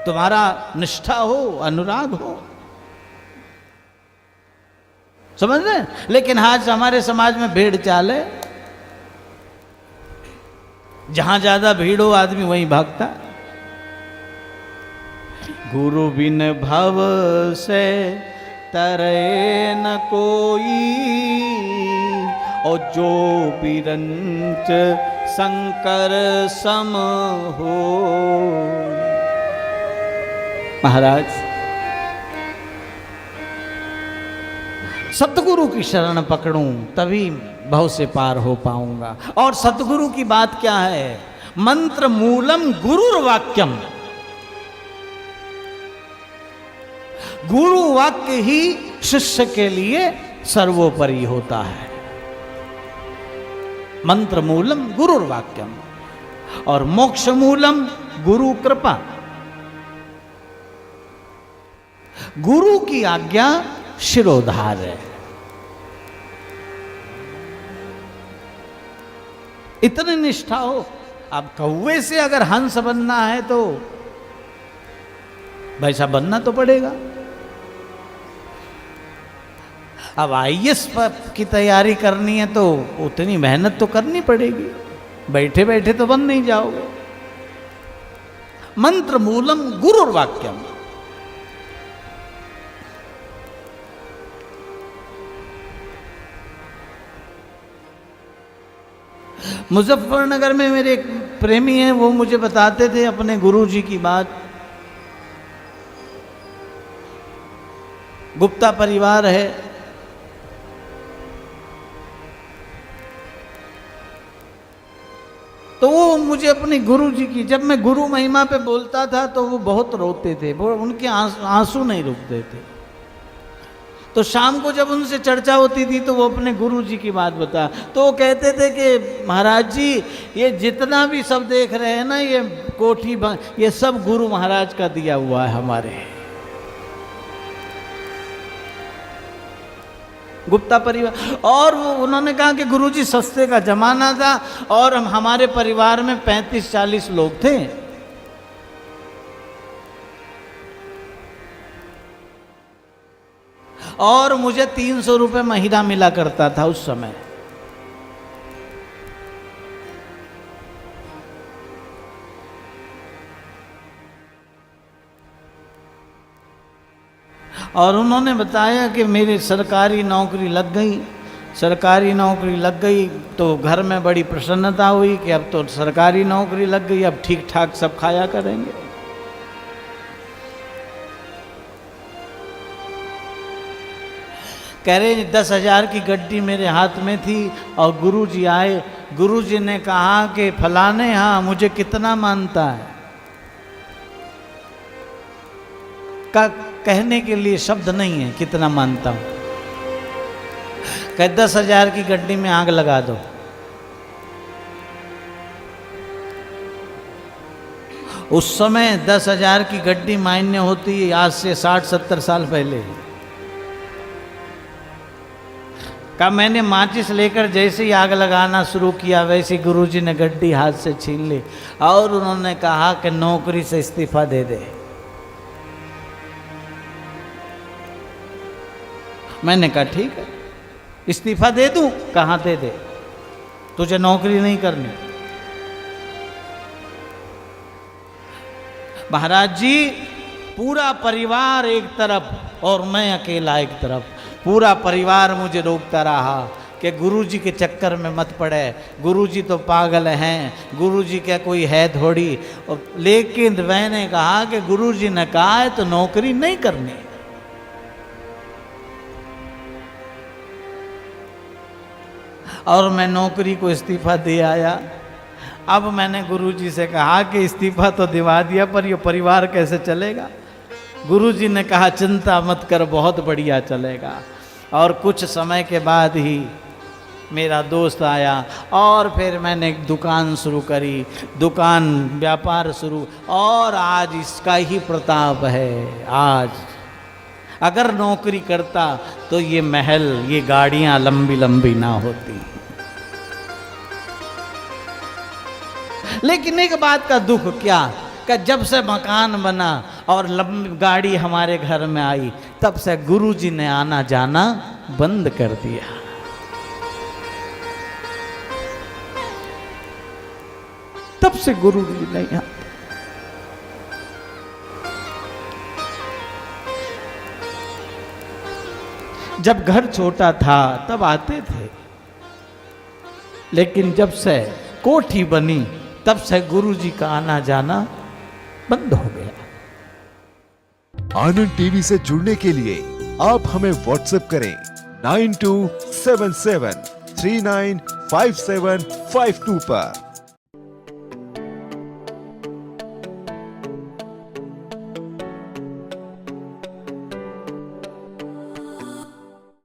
तुम्हारा निष्ठा हो, अनुराग हो, समझ रहे। लेकिन आज हमारे समाज में भीड़ चाल है, जहां ज्यादा भीड़ हो आदमी वहीं भागता। गुरु बिन भव से तरे न कोई, और जो बिरंच शंकर सम हो। महाराज, सतगुरु की शरण पकड़ूं तभी भव से पार हो पाऊंगा। और सतगुरु की बात क्या है? मंत्र मूलम गुरुर्वाक्यम। गुरु वाक्य ही शिष्य के लिए सर्वोपरि होता है। मंत्र मूलम गुरुर्वाक्यम और मोक्ष मूलम गुरु कृपा। गुरु की आज्ञा शिरोधार है। इतनी निष्ठा हो। अब कौवे से अगर हंस बनना है तो वैसा बनना तो पड़ेगा। अब आईएएस की तैयारी करनी है तो उतनी मेहनत तो करनी पड़ेगी, बैठे बैठे तो बन नहीं जाओगे। मंत्र मूलम गुरुर्वाक्यम। मुजफ्फरनगर में मेरे एक प्रेमी हैं, वो मुझे बताते थे अपने गुरुजी की बात। गुप्ता परिवार है, तो वो मुझे अपने गुरुजी की, जब मैं गुरु महिमा पे बोलता था तो वो बहुत रोते थे, वो उनके आंसू नहीं रुकते थे। तो शाम को जब उनसे चर्चा होती थी तो वो अपने गुरुजी की बात बता, तो वो कहते थे कि महाराज जी, ये जितना भी सब देख रहे हैं ना, ये कोठी ये सब गुरु महाराज का दिया हुआ है हमारे। गुप्ता परिवार। और वो उन्होंने कहा कि गुरुजी सस्ते का जमाना था और हमारे परिवार में 35-40 लोग थे। और मुझे 300 रुपये महीना मिला करता था उस समय। और उन्होंने बताया कि मेरी सरकारी नौकरी लग गई। सरकारी नौकरी लग गई तो घर में बड़ी प्रसन्नता हुई कि अब तो सरकारी नौकरी लग गई, अब ठीक ठाक सब खाया करेंगे। कह रहे 10,000 की गड्डी मेरे हाथ में थी और गुरुजी आए। गुरुजी ने कहा कि फलाने, हाँ मुझे कितना मानता है। का कहने के लिए शब्द नहीं है कितना मानता हूं। कह 10,000 की गड्डी में आग लगा दो। उस समय 10,000 की गड्डी मायने होती है आज से 60-70 साल पहले। का मैंने माचिस लेकर जैसे ही आग लगाना शुरू किया वैसे गुरुजी ने गड्डी हाथ से छीन ली और उन्होंने कहा कि नौकरी से इस्तीफा दे दे। मैंने कहा ठीक है, इस्तीफा दे दूं? कहाँ दे दे, तुझे नौकरी नहीं करनी। महाराज जी, पूरा परिवार एक तरफ और मैं अकेला एक तरफ। पूरा परिवार मुझे रोकता रहा कि गुरुजी के चक्कर में मत पड़े, गुरुजी तो पागल हैं, गुरुजी क्या कोई है थोड़ी। लेकिन मैंने कहा कि गुरुजी ने कहा है तो नौकरी नहीं करनी। और मैं नौकरी को इस्तीफा दे आया। अब मैंने गुरुजी से कहा कि इस्तीफा तो दिवा दिया पर ये परिवार कैसे चलेगा। गुरुजी ने कहा चिंता मत कर, बहुत बढ़िया चलेगा। और कुछ समय के बाद ही मेरा दोस्त आया और फिर मैंने एक दुकान शुरू करी, दुकान व्यापार शुरू, और आज इसका ही प्रताप है। आज अगर नौकरी करता तो ये महल, ये गाड़ियां लंबी लंबी ना होती। लेकिन एक बात का दुख क्या कि जब से मकान बना और लंबी गाड़ी हमारे घर में आई, तब से गुरुजी ने आना जाना बंद कर दिया। तब से गुरुजी नहीं आते। जब घर छोटा था तब आते थे, लेकिन जब से कोठी बनी तब से गुरुजी का आना जाना बंद हो गया। आनंद टीवी से जुड़ने के लिए आप हमें व्हाट्सएप करें 9277395752 पर।